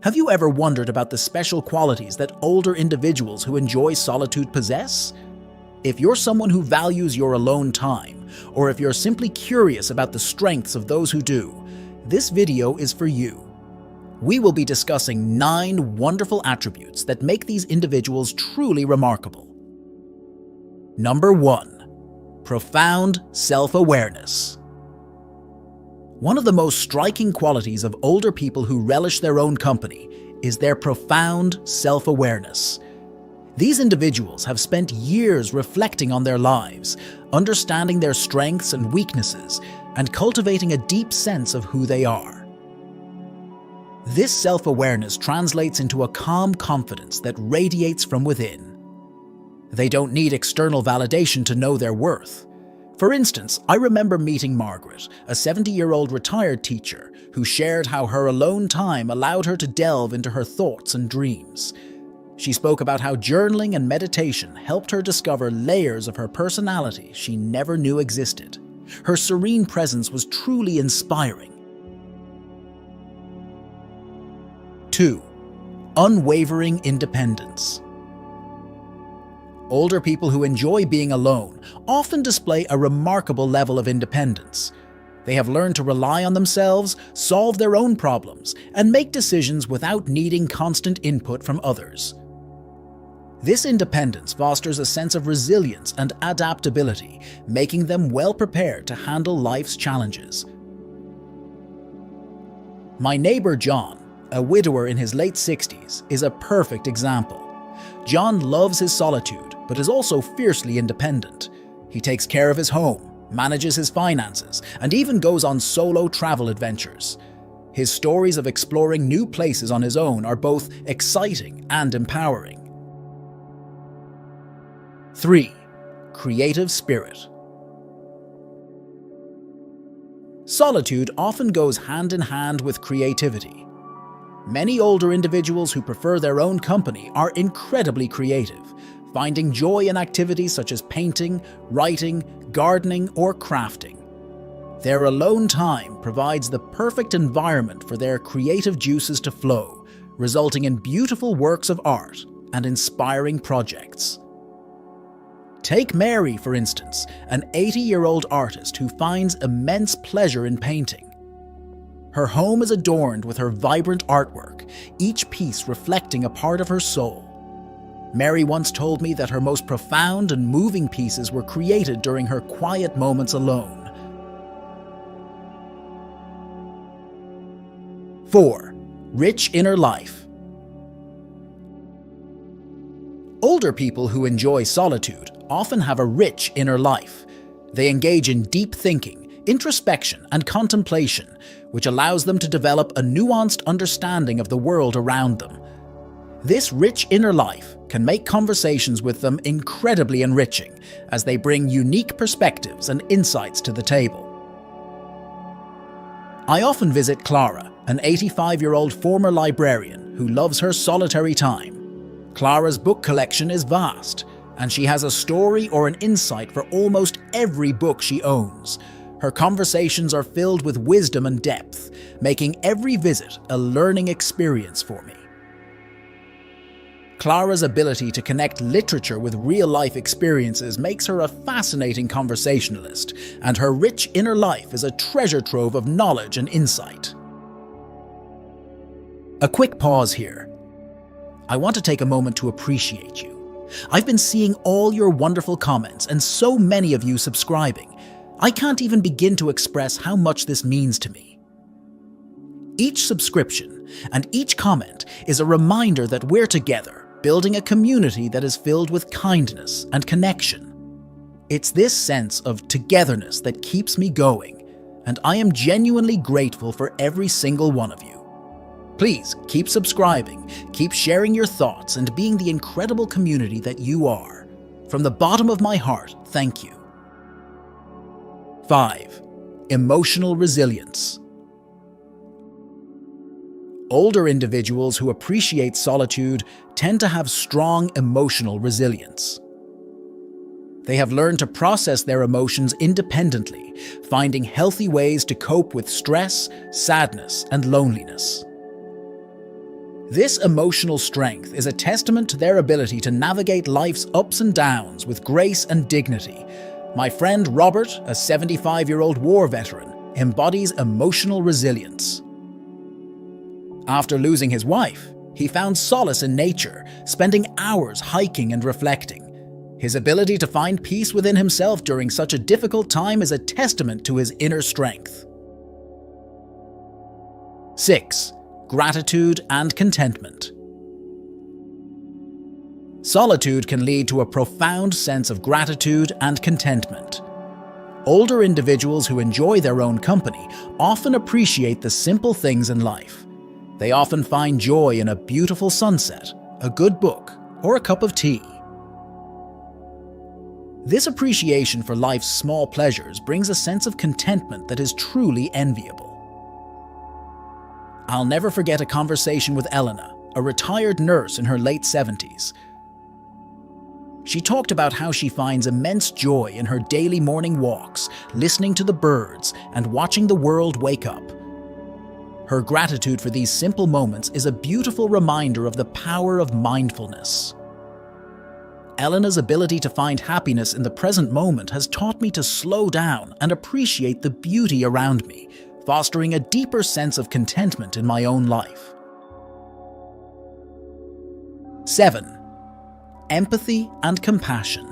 Have you ever wondered about the special qualities that older individuals who enjoy solitude possess? If you're someone who values your alone time, or if you're simply curious about the strengths of those who do, this video is for you. We will be discussing 9 wonderful attributes that make these individuals truly remarkable. Number 1. Profound self-awareness. One of the most striking qualities of older people who relish their own company is their profound self-awareness. These individuals have spent years reflecting on their lives, understanding their strengths and weaknesses, and cultivating a deep sense of who they are. This self-awareness translates into a calm confidence that radiates from within. They don't need external validation to know their worth. For instance, I remember meeting Margaret, a 70-year-old retired teacher who shared how her alone time allowed her to delve into her thoughts and dreams. She spoke about how journaling and meditation helped her discover layers of her personality she never knew existed. Her serene presence was truly inspiring. 2. Unwavering independence. Older people who enjoy being alone often display a remarkable level of independence. They have learned to rely on themselves, solve their own problems, and make decisions without needing constant input from others. This independence fosters a sense of resilience and adaptability, making them well prepared to handle life's challenges. My neighbor John, a widower in his late 60s, is a perfect example. John loves his solitude, but is also fiercely independent. He takes care of his home, manages his finances, and even goes on solo travel adventures. His stories of exploring new places on his own are both exciting and empowering. 3. Creative spirit. Solitude often goes hand in hand with creativity. Many older individuals who prefer their own company are incredibly creative, finding joy in activities such as painting, writing, gardening, or crafting. Their alone time provides the perfect environment for their creative juices to flow, resulting in beautiful works of art and inspiring projects. Take Mary, for instance, an 80-year-old artist who finds immense pleasure in painting. Her home is adorned with her vibrant artwork, each piece reflecting a part of her soul. Mary once told me that her most profound and moving pieces were created during her quiet moments alone. 4. Rich inner life. Older people who enjoy solitude often have a rich inner life. They engage in deep thinking, introspection, and contemplation, which allows them to develop a nuanced understanding of the world around them. This rich inner life can make conversations with them incredibly enriching, as they bring unique perspectives and insights to the table. I often visit Clara, an 85-year-old former librarian who loves her solitary time. Clara's book collection is vast, and she has a story or an insight for almost every book she owns. Her conversations are filled with wisdom and depth, making every visit a learning experience for me. Clara's ability to connect literature with real-life experiences makes her a fascinating conversationalist, and her rich inner life is a treasure trove of knowledge and insight. A quick pause here. I want to take a moment to appreciate you. I've been seeing all your wonderful comments and so many of you subscribing. I can't even begin to express how much this means to me. Each subscription and each comment is a reminder that we're together, building a community that is filled with kindness and connection. It's this sense of togetherness that keeps me going, and I am genuinely grateful for every single one of you. Please keep subscribing, keep sharing your thoughts, and being the incredible community that you are. From the bottom of my heart, thank you. 5. Emotional resilience. Older individuals who appreciate solitude tend to have strong emotional resilience. They have learned to process their emotions independently, finding healthy ways to cope with stress, sadness, and loneliness. This emotional strength is a testament to their ability to navigate life's ups and downs with grace and dignity. My friend Robert, a 75-year-old war veteran, embodies emotional resilience. After losing his wife, he found solace in nature, spending hours hiking and reflecting. His ability to find peace within himself during such a difficult time is a testament to his inner strength. 6. Gratitude and contentment. Solitude can lead to a profound sense of gratitude and contentment. Older individuals who enjoy their own company often appreciate the simple things in life. They often find joy in a beautiful sunset, a good book, or a cup of tea. This appreciation for life's small pleasures brings a sense of contentment that is truly enviable. I'll never forget a conversation with Elena, a retired nurse in her late 70s. She talked about how she finds immense joy in her daily morning walks, listening to the birds, and watching the world wake up. Her gratitude for these simple moments is a beautiful reminder of the power of mindfulness. Elena's ability to find happiness in the present moment has taught me to slow down and appreciate the beauty around me, fostering a deeper sense of contentment in my own life. 7. Empathy and compassion.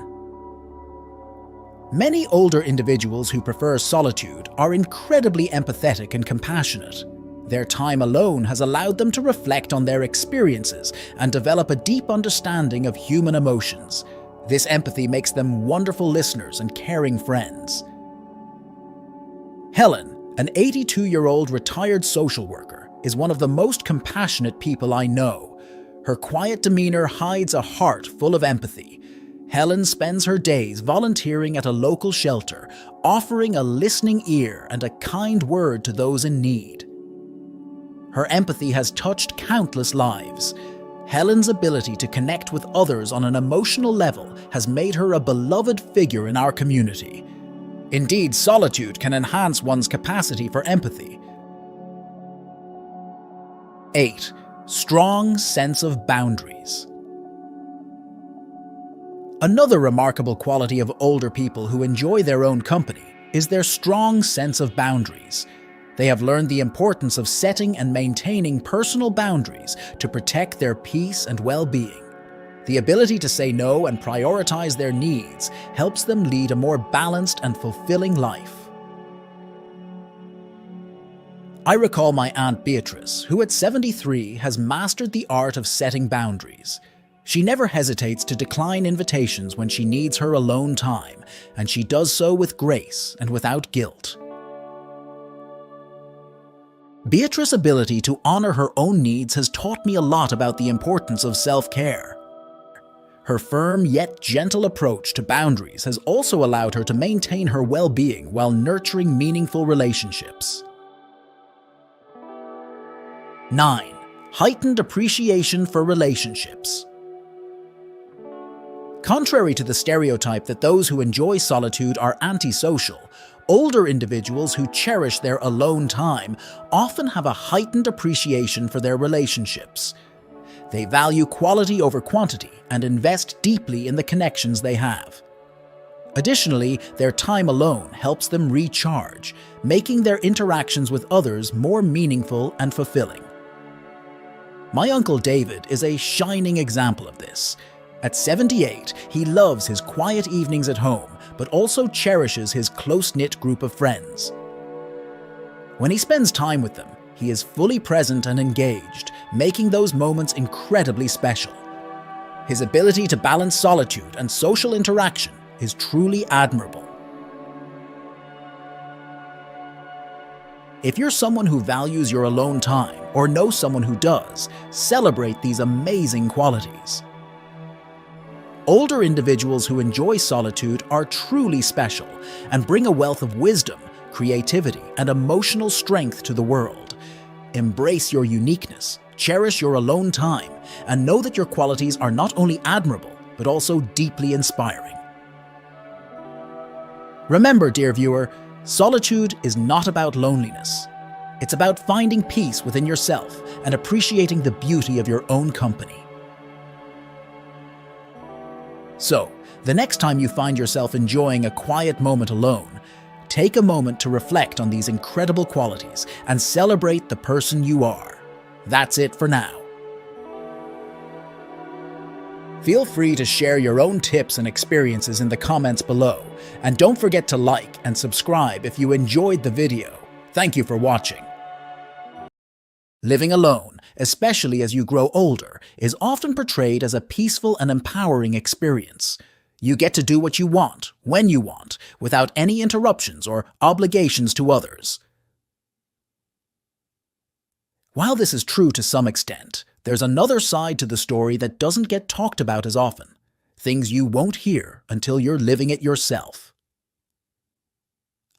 Many older individuals who prefer solitude are incredibly empathetic and compassionate. Their time alone has allowed them to reflect on their experiences and develop a deep understanding of human emotions. This empathy makes them wonderful listeners and caring friends. Helen, an 82-year-old retired social worker, is one of the most compassionate people I know. Her quiet demeanor hides a heart full of empathy. Helen spends her days volunteering at a local shelter, offering a listening ear and a kind word to those in need. Her empathy has touched countless lives. Helen's ability to connect with others on an emotional level has made her a beloved figure in our community. Indeed, solitude can enhance one's capacity for empathy. 8. Strong sense of boundaries. Another remarkable quality of older people who enjoy their own company is their strong sense of boundaries. They have learned the importance of setting and maintaining personal boundaries to protect their peace and well-being. The ability to say no and prioritize their needs helps them lead a more balanced and fulfilling life. I recall my Aunt Beatrice, who at 73 has mastered the art of setting boundaries. She never hesitates to decline invitations when she needs her alone time, and she does so with grace and without guilt. Beatrice's ability to honor her own needs has taught me a lot about the importance of self-care. Her firm yet gentle approach to boundaries has also allowed her to maintain her well-being while nurturing meaningful relationships. 9. Heightened appreciation for relationships. Contrary to the stereotype that those who enjoy solitude are antisocial, older individuals who cherish their alone time often have a heightened appreciation for their relationships. They value quality over quantity and invest deeply in the connections they have. Additionally, their time alone helps them recharge, making their interactions with others more meaningful and fulfilling. My Uncle David is a shining example of this. At 78, he loves his quiet evenings at home, but also cherishes his close-knit group of friends. When he spends time with them, he is fully present and engaged, making those moments incredibly special. His ability to balance solitude and social interaction is truly admirable. If you're someone who values your alone time or know someone who does, celebrate these amazing qualities. Older individuals who enjoy solitude are truly special and bring a wealth of wisdom, creativity, and emotional strength to the world. Embrace your uniqueness, cherish your alone time, and know that your qualities are not only admirable, but also deeply inspiring. Remember, dear viewer, solitude is not about loneliness. It's about finding peace within yourself and appreciating the beauty of your own company. So, the next time you find yourself enjoying a quiet moment alone, take a moment to reflect on these incredible qualities and celebrate the person you are. That's it for now. Feel free to share your own tips and experiences in the comments below, and don't forget to like and subscribe if you enjoyed the video. Thank you for watching. Living alone, especially as you grow older, is often portrayed as a peaceful and empowering experience. You get to do what you want, when you want, without any interruptions or obligations to others. While this is true to some extent, there's another side to the story that doesn't get talked about as often. Things you won't hear until you're living it yourself.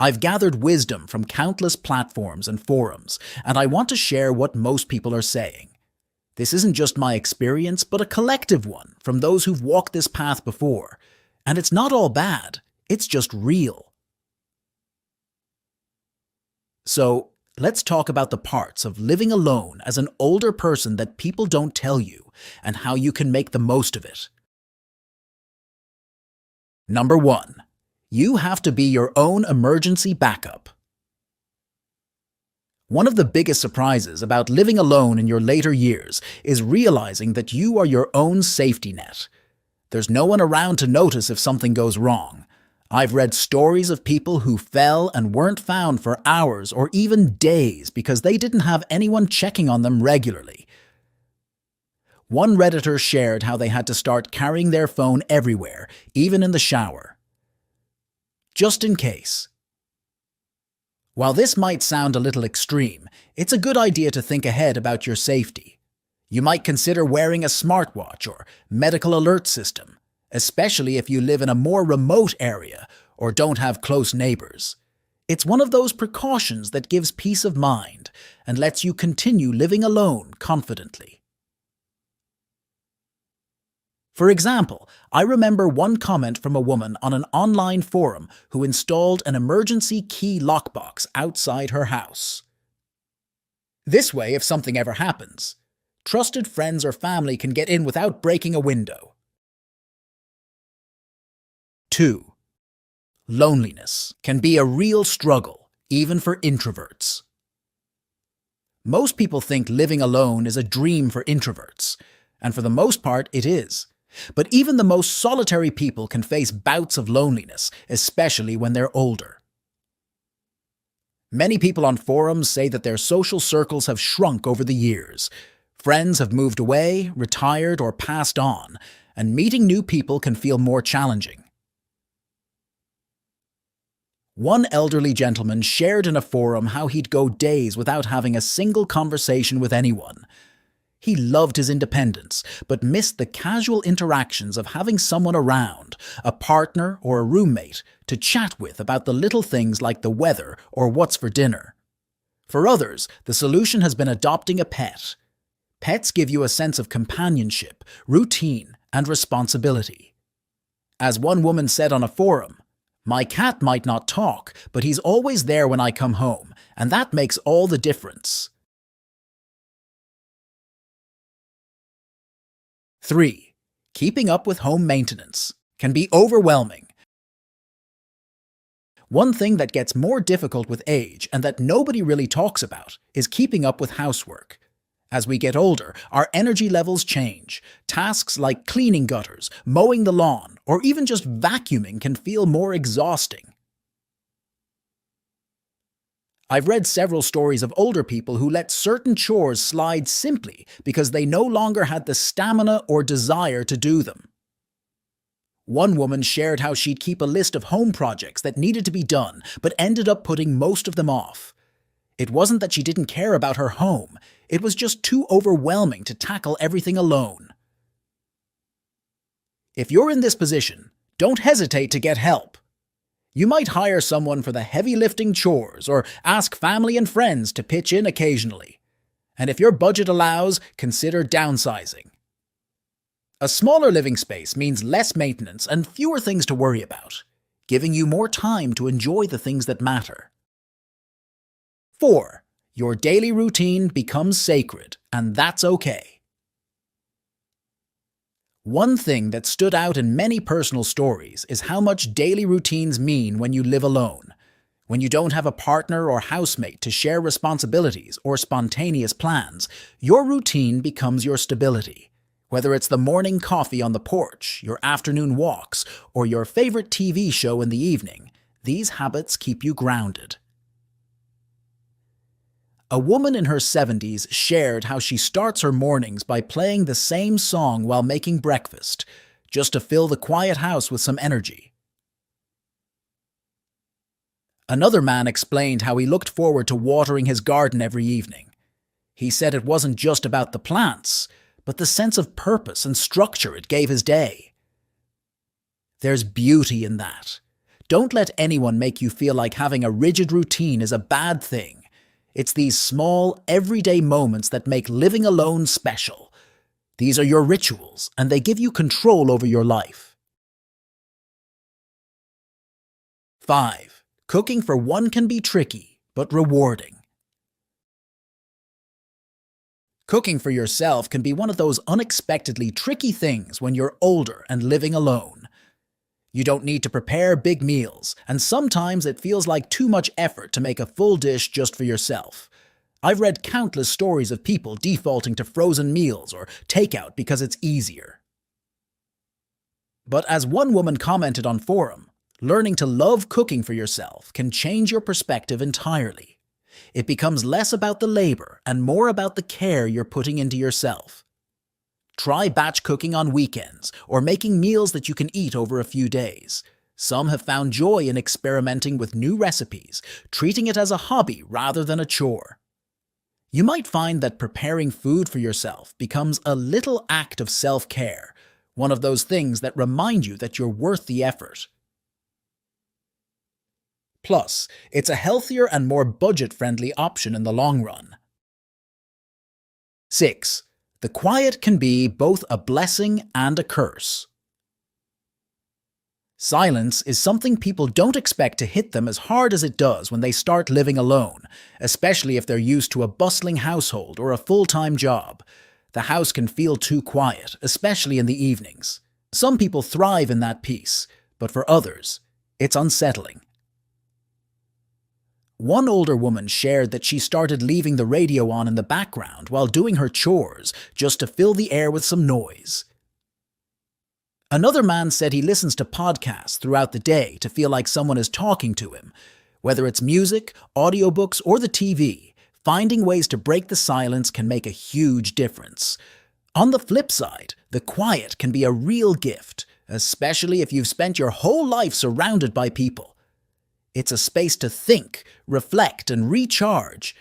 I've gathered wisdom from countless platforms and forums, and I want to share what most people are saying. This isn't just my experience, but a collective one from those who've walked this path before. And it's not all bad, it's just real. So, let's talk about the parts of living alone as an older person that people don't tell you, and how you can make the most of it. Number 1. You have to be your own emergency backup. One of the biggest surprises about living alone in your later years is realizing that you are your own safety net. There's no one around to notice if something goes wrong. I've read stories of people who fell and weren't found for hours or even days because they didn't have anyone checking on them regularly. One Redditor shared how they had to start carrying their phone everywhere, even in the shower, just in case. While this might sound a little extreme, it's a good idea to think ahead about your safety. You might consider wearing a smartwatch or medical alert system, especially if you live in a more remote area or don't have close neighbors. It's one of those precautions that gives peace of mind and lets you continue living alone confidently. For example, I remember one comment from a woman on an online forum who installed an emergency key lockbox outside her house. This way, if something ever happens, trusted friends or family can get in without breaking a window. 2. Loneliness can be a real struggle, even for introverts. Most people think living alone is a dream for introverts, and for the most part it is. But even the most solitary people can face bouts of loneliness, especially when they're older. Many people on forums say that their social circles have shrunk over the years. Friends have moved away, retired, or passed on, and meeting new people can feel more challenging. One elderly gentleman shared in a forum how he'd go days without having a single conversation with anyone. He loved his independence, but missed the casual interactions of having someone around, a partner or a roommate, to chat with about the little things like the weather or what's for dinner. For others, the solution has been adopting a pet. Pets give you a sense of companionship, routine, and responsibility. As one woman said on a forum, "My cat might not talk, but he's always there when I come home, and that makes all the difference." 3. Keeping up with home maintenance can be overwhelming. One thing that gets more difficult with age and that nobody really talks about is keeping up with housework. As we get older, our energy levels change. Tasks like cleaning gutters, mowing the lawn, or even just vacuuming can feel more exhausting. I've read several stories of older people who let certain chores slide simply because they no longer had the stamina or desire to do them. One woman shared how she'd keep a list of home projects that needed to be done, but ended up putting most of them off. It wasn't that she didn't care about her home, it was just too overwhelming to tackle everything alone. If you're in this position, don't hesitate to get help. You might hire someone for the heavy lifting chores or ask family and friends to pitch in occasionally. And if your budget allows, consider downsizing. A smaller living space means less maintenance and fewer things to worry about, giving you more time to enjoy the things that matter. 4. Your daily routine becomes sacred, and that's okay. One thing that stood out in many personal stories is how much daily routines mean when you live alone. When you don't have a partner or housemate to share responsibilities or spontaneous plans, your routine becomes your stability. Whether it's the morning coffee on the porch, your afternoon walks, or your favorite TV show in the evening, these habits keep you grounded. A woman in her 70s shared how she starts her mornings by playing the same song while making breakfast, just to fill the quiet house with some energy. Another man explained how he looked forward to watering his garden every evening. He said it wasn't just about the plants, but the sense of purpose and structure it gave his day. There's beauty in that. Don't let anyone make you feel like having a rigid routine is a bad thing. It's these small, everyday moments that make living alone special. These are your rituals, and they give you control over your life. 5. Cooking for one can be tricky, but rewarding. Cooking for yourself can be one of those unexpectedly tricky things when you're older and living alone. You don't need to prepare big meals, and sometimes it feels like too much effort to make a full dish just for yourself. I've read countless stories of people defaulting to frozen meals or takeout because it's easier. But as one woman commented on forum, learning to love cooking for yourself can change your perspective entirely. It becomes less about the labor and more about the care you're putting into yourself. Try batch cooking on weekends or making meals that you can eat over a few days. Some have found joy in experimenting with new recipes, treating it as a hobby rather than a chore. You might find that preparing food for yourself becomes a little act of self-care, one of those things that remind you that you're worth the effort. Plus, it's a healthier and more budget-friendly option in the long run. 6. The quiet can be both a blessing and a curse. Silence is something people don't expect to hit them as hard as it does when they start living alone, especially if they're used to a bustling household or a full-time job. The house can feel too quiet, especially in the evenings. Some people thrive in that peace, but for others, it's unsettling. One older woman shared that she started leaving the radio on in the background while doing her chores just to fill the air with some noise. Another man said he listens to podcasts throughout the day to feel like someone is talking to him. Whether it's music, audiobooks, or the TV, finding ways to break the silence can make a huge difference. On the flip side, the quiet can be a real gift, especially if you've spent your whole life surrounded by people. It's a space to think, reflect, and recharge.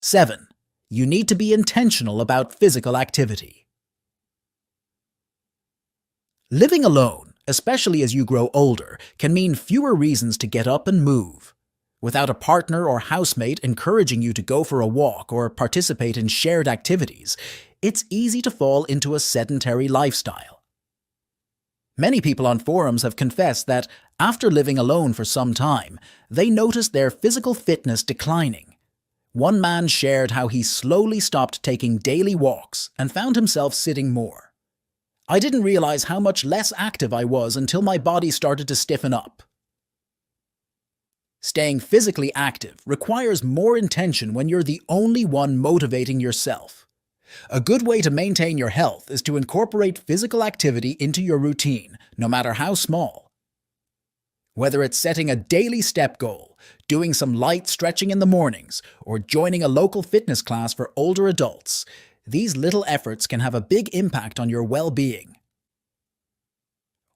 7. You need to be intentional about physical activity. Living alone, especially as you grow older, can mean fewer reasons to get up and move. Without a partner or housemate encouraging you to go for a walk or participate in shared activities, it's easy to fall into a sedentary lifestyle. Many people on forums have confessed that, after living alone for some time, they noticed their physical fitness declining. One man shared how he slowly stopped taking daily walks and found himself sitting more. I didn't realize how much less active I was until my body started to stiffen up. Staying physically active requires more intention when you're the only one motivating yourself. A good way to maintain your health is to incorporate physical activity into your routine, no matter how small. Whether it's setting a daily step goal, doing some light stretching in the mornings, or joining a local fitness class for older adults, these little efforts can have a big impact on your well-being.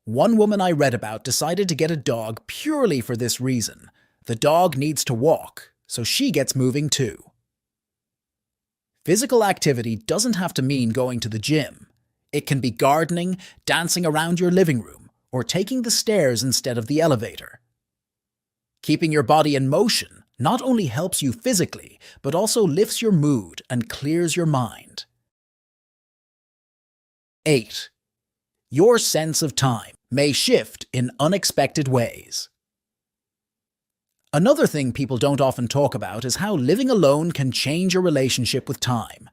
One woman I read about decided to get a dog purely for this reason. The dog needs to walk, so she gets moving too. Physical activity doesn't have to mean going to the gym. It can be gardening, dancing around your living room, or taking the stairs instead of the elevator. Keeping your body in motion not only helps you physically, but also lifts your mood and clears your mind. 8. Your sense of time may shift in unexpected ways. Another thing people don't often talk about is how living alone can change your relationship with time.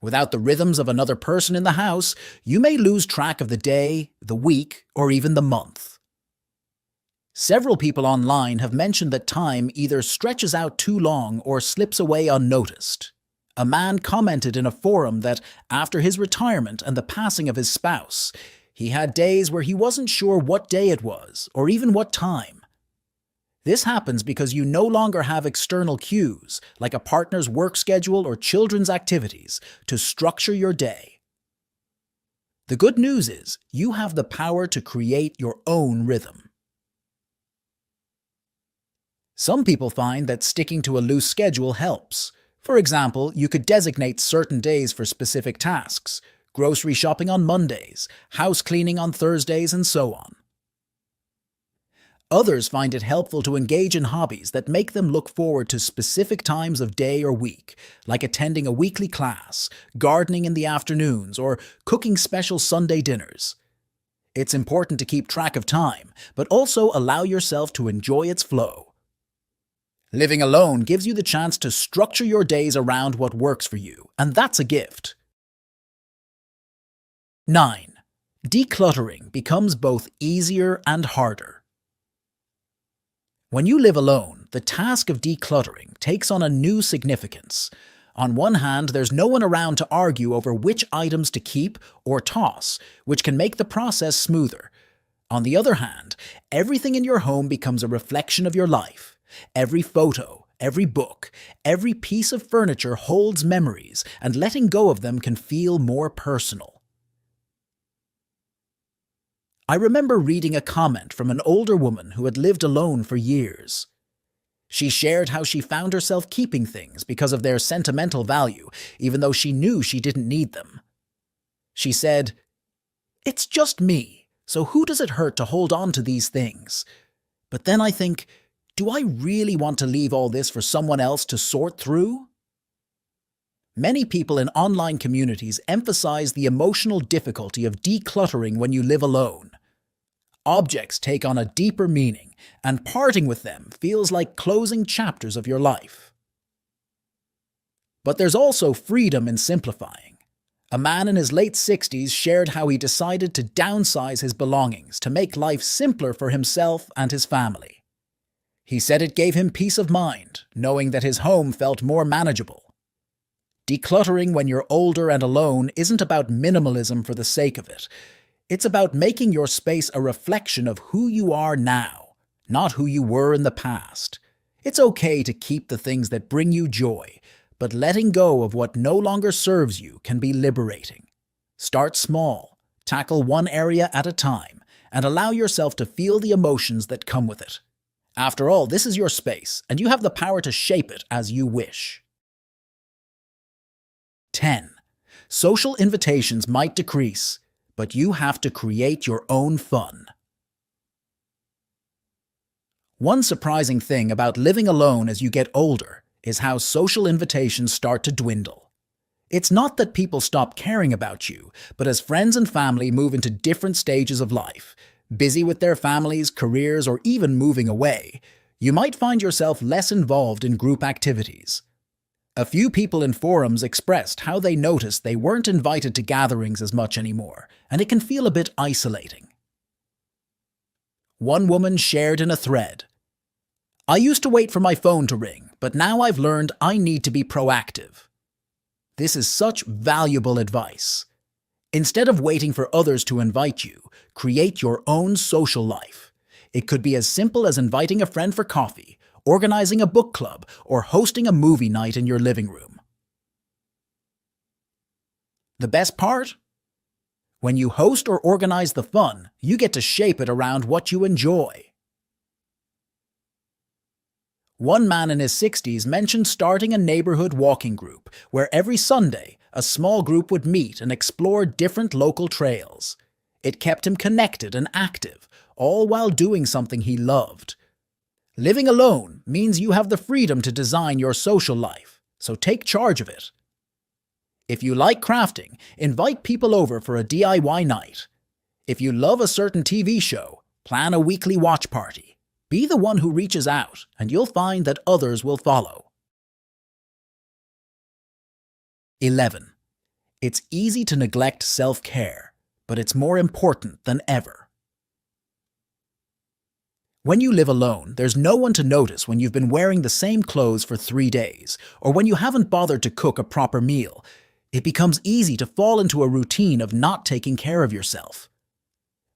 Without the rhythms of another person in the house, you may lose track of the day, the week, or even the month. Several people online have mentioned that time either stretches out too long or slips away unnoticed. A man commented in a forum that after his retirement and the passing of his spouse, he had days where he wasn't sure what day it was or even what time. This happens because you no longer have external cues, like a partner's work schedule or children's activities, to structure your day. The good news is you have the power to create your own rhythm. Some people find that sticking to a loose schedule helps. For example, you could designate certain days for specific tasks, grocery shopping on Mondays, house cleaning on Thursdays, and so on. Others find it helpful to engage in hobbies that make them look forward to specific times of day or week, like attending a weekly class, gardening in the afternoons, or cooking special Sunday dinners. It's important to keep track of time, but also allow yourself to enjoy its flow. Living alone gives you the chance to structure your days around what works for you, and that's a gift. 9. Decluttering becomes both easier and harder. When you live alone, the task of decluttering takes on a new significance. On one hand, there's no one around to argue over which items to keep or toss, which can make the process smoother. On the other hand, everything in your home becomes a reflection of your life. Every photo, every book, every piece of furniture holds memories, and letting go of them can feel more personal. I remember reading a comment from an older woman who had lived alone for years. She shared how she found herself keeping things because of their sentimental value, even though she knew she didn't need them. She said, "It's just me, so who does it hurt to hold on to these things? But then I think, do I really want to leave all this for someone else to sort through?" Many people in online communities emphasize the emotional difficulty of decluttering when you live alone. Objects take on a deeper meaning, and parting with them feels like closing chapters of your life. But there's also freedom in simplifying. A man in his late 60s shared how he decided to downsize his belongings to make life simpler for himself and his family. He said it gave him peace of mind, knowing that his home felt more manageable. Decluttering when you're older and alone isn't about minimalism for the sake of it. It's about making your space a reflection of who you are now, not who you were in the past. It's okay to keep the things that bring you joy, but letting go of what no longer serves you can be liberating. Start small, tackle one area at a time, and allow yourself to feel the emotions that come with it. After all, this is your space, and you have the power to shape it as you wish. 10. Social invitations might decrease, but you have to create your own fun. One surprising thing about living alone as you get older is how social invitations start to dwindle. It's not that people stop caring about you, but as friends and family move into different stages of life, busy with their families, careers, or even moving away, you might find yourself less involved in group activities. A few people in forums expressed how they noticed they weren't invited to gatherings as much anymore, and it can feel a bit isolating. One woman shared in a thread, "I used to wait for my phone to ring, but now I've learned I need to be proactive." This is such valuable advice. Instead of waiting for others to invite you, create your own social life. It could be as simple as inviting a friend for coffee, organizing a book club, or hosting a movie night in your living room. The best part? When you host or organize the fun, you get to shape it around what you enjoy. One man in his 60s mentioned starting a neighborhood walking group where every Sunday a small group would meet and explore different local trails. It kept him connected and active, all while doing something he loved. Living alone means you have the freedom to design your social life, so take charge of it. If you like crafting, invite people over for a DIY night. If you love a certain TV show, plan a weekly watch party. Be the one who reaches out, and you'll find that others will follow. 11. It's easy to neglect self-care, but it's more important than ever. When you live alone, there's no one to notice when you've been wearing the same clothes for 3 days, or when you haven't bothered to cook a proper meal. It becomes easy to fall into a routine of not taking care of yourself.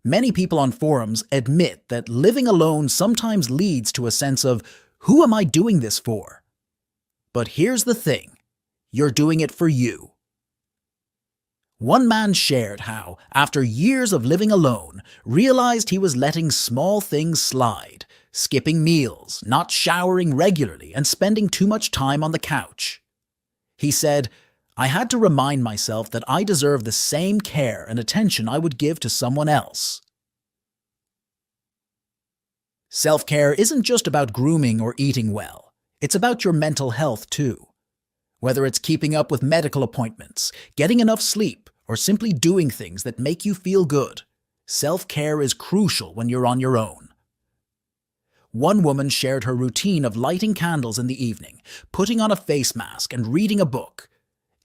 Many people on forums admit that living alone sometimes leads to a sense of, who am I doing this for? But here's the thing, you're doing it for you. One man shared how, after years of living alone, realized he was letting small things slide, skipping meals, not showering regularly, and spending too much time on the couch. He said, I had to remind myself that I deserve the same care and attention I would give to someone else. Self-care isn't just about grooming or eating well. It's about your mental health too. Whether it's keeping up with medical appointments, getting enough sleep, or simply doing things that make you feel good, self-care is crucial when you're on your own. One woman shared her routine of lighting candles in the evening, putting on a face mask, and reading a book.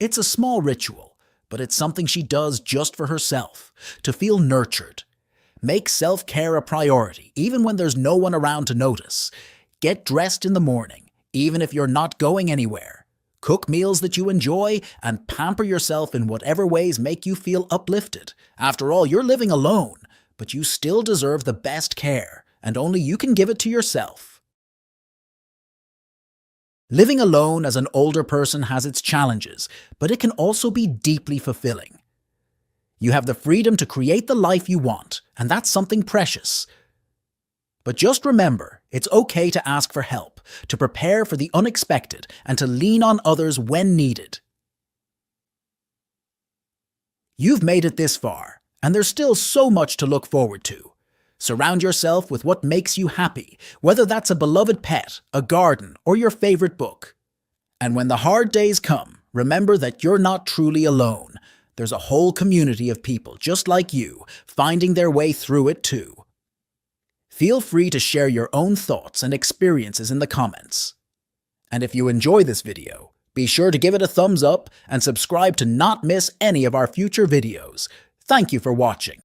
It's a small ritual, but it's something she does just for herself, to feel nurtured. Make self-care a priority, even when there's no one around to notice. Get dressed in the morning, even if you're not going anywhere. Cook meals that you enjoy, and pamper yourself in whatever ways make you feel uplifted. After all, you're living alone, but you still deserve the best care, and only you can give it to yourself. Living alone as an older person has its challenges, but it can also be deeply fulfilling. You have the freedom to create the life you want, and that's something precious. But just remember, it's okay to ask for help, to prepare for the unexpected, and to lean on others when needed. You've made it this far, and there's still so much to look forward to. Surround yourself with what makes you happy, whether that's a beloved pet, a garden, or your favorite book. And when the hard days come, remember that you're not truly alone. There's a whole community of people just like you, finding their way through it too. Feel free to share your own thoughts and experiences in the comments. And if you enjoy this video, be sure to give it a thumbs up and subscribe to not miss any of our future videos. Thank you for watching.